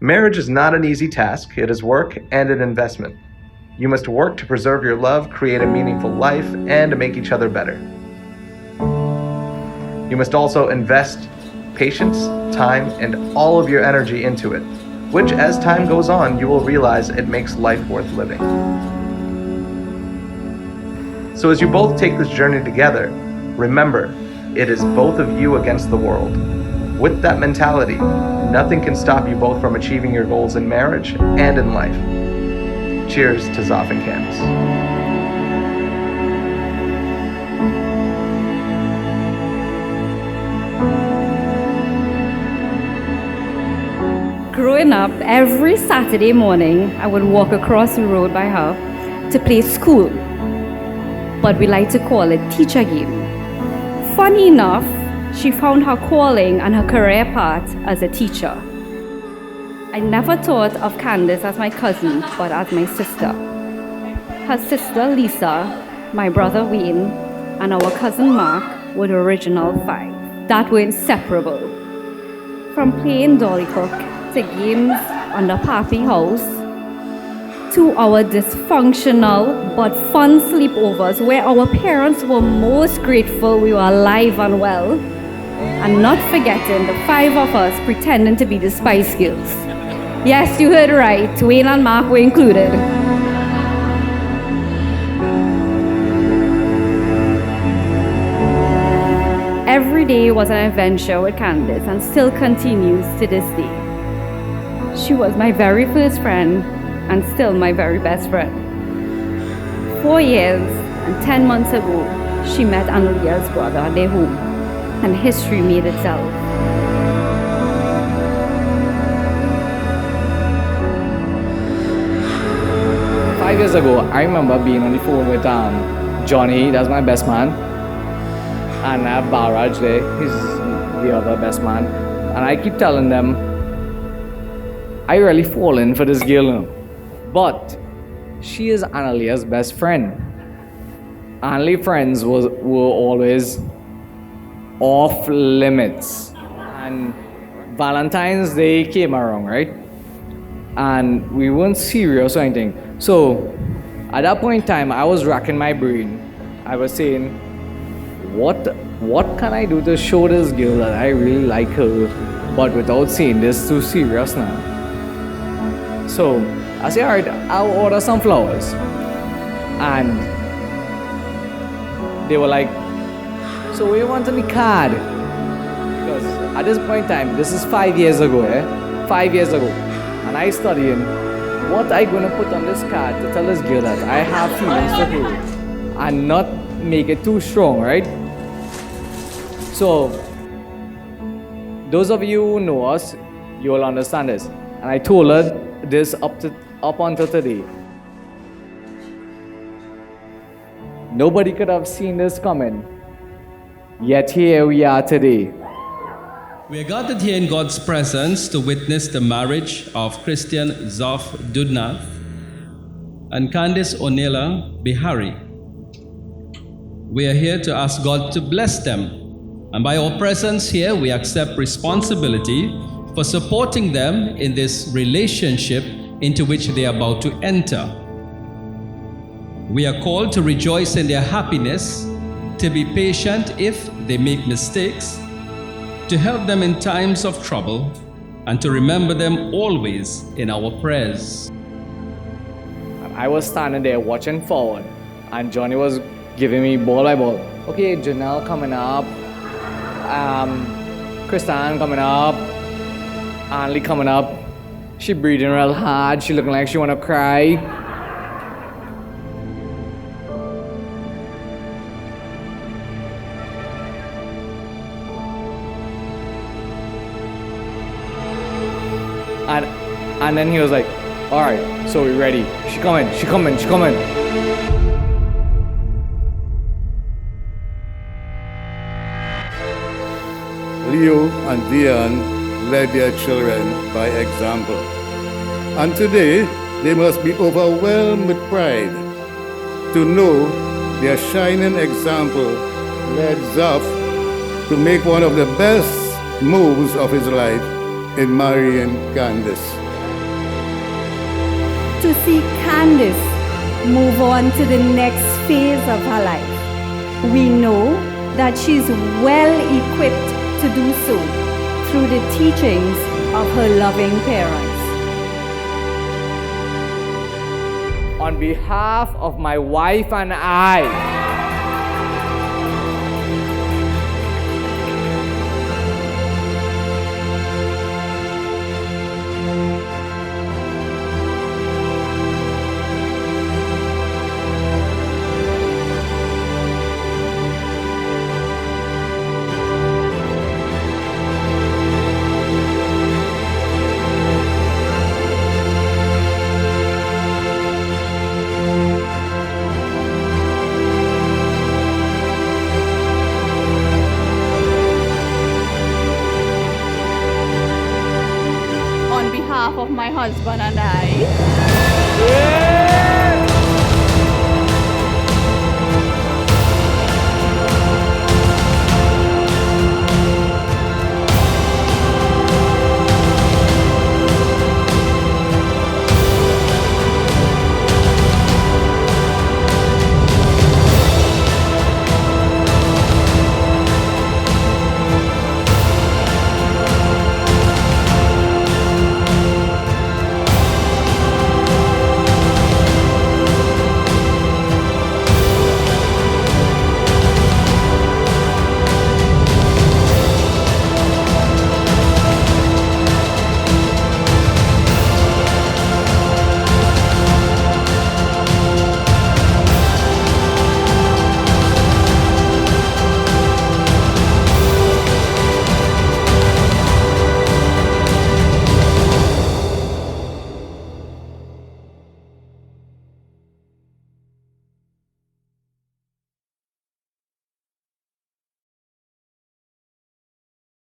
Marriage is not an easy task. It is work and an investment. You must work to preserve your love, create a meaningful life, and to make each other better. You must also invest patience, time, and all of your energy into it, which as time goes on, you will realize it makes life worth living. So as you both take this journey together, remember, it is both of you against the world. With that mentality, nothing can stop you both from achieving your goals in marriage and in life. Cheers to Zoff and Candice. Growing up, every Saturday morning, I would walk across the road by her to play school, but we like to call it teacher game. Funny enough, she found her calling and her career path as a teacher. I never thought of Candice as my cousin, but as my sister. Her sister Lisa, my brother Wayne, and our cousin Mark were the original five that were inseparable. From playing dolly cook to games under Papi House, to our dysfunctional but fun sleepovers where our parents were most grateful we were alive and well, and not forgetting the five of us pretending to be the Spice Girls. Yes, you heard right, Wayne and Mark were included. Every day was an adventure with Candice and still continues to this day. She was my very first friend and still my very best friend. 4 years and 10 months ago, she met Annalia's brother at their home, and history made itself. Five years ago, I remember being on the phone with Johnny, that's my best man, and I have Baraj there, he's the other best man, and I keep telling them, I really fallen for this girl now. But she is Annalia's best friend. Annalie friends were always off limits. And Valentine's Day came around, right? And we weren't serious or anything. So at that point in time, I was racking my brain. I was saying, what can I do to show this girl that I really like her, but without saying this too serious now? So I said, alright, I'll order some flowers. And they were like, so what do you want on the card? Because at this point in time, this is 5 years ago, 5 years ago. And I studying what I gonna put on this card to tell this girl that I have feelings for her and not make it too strong, right? So those of you who know us, you will understand this. And I told her this up until today. Nobody could have seen this coming, yet here we are today. We are gathered here in God's presence to witness the marriage of Christian Zoff Dudnath and Candice Onela Bihari. We are here to ask God to bless them, and by our presence here, we accept responsibility for supporting them in this relationship into which they are about to enter. We are called to rejoice in their happiness, to be patient if they make mistakes, to help them in times of trouble, and to remember them always in our prayers. I was standing there watching forward, and Johnny was giving me ball by ball. Okay, Janelle coming up, Kristan coming up, Annalie coming up. She breathing real hard, she looking like she wanna cry. And then he was like, all right, so we ready. She coming. Leo and Diane led their children by example. And today, they must be overwhelmed with pride to know their shining example led Zoff to make one of the best moves of his life in marrying Candice. to see Candice move on to the next phase of her life. We know that she's well equipped to do so through the teachings of her loving parents. On behalf of my wife and I, On behalf of my husband and I, yeah!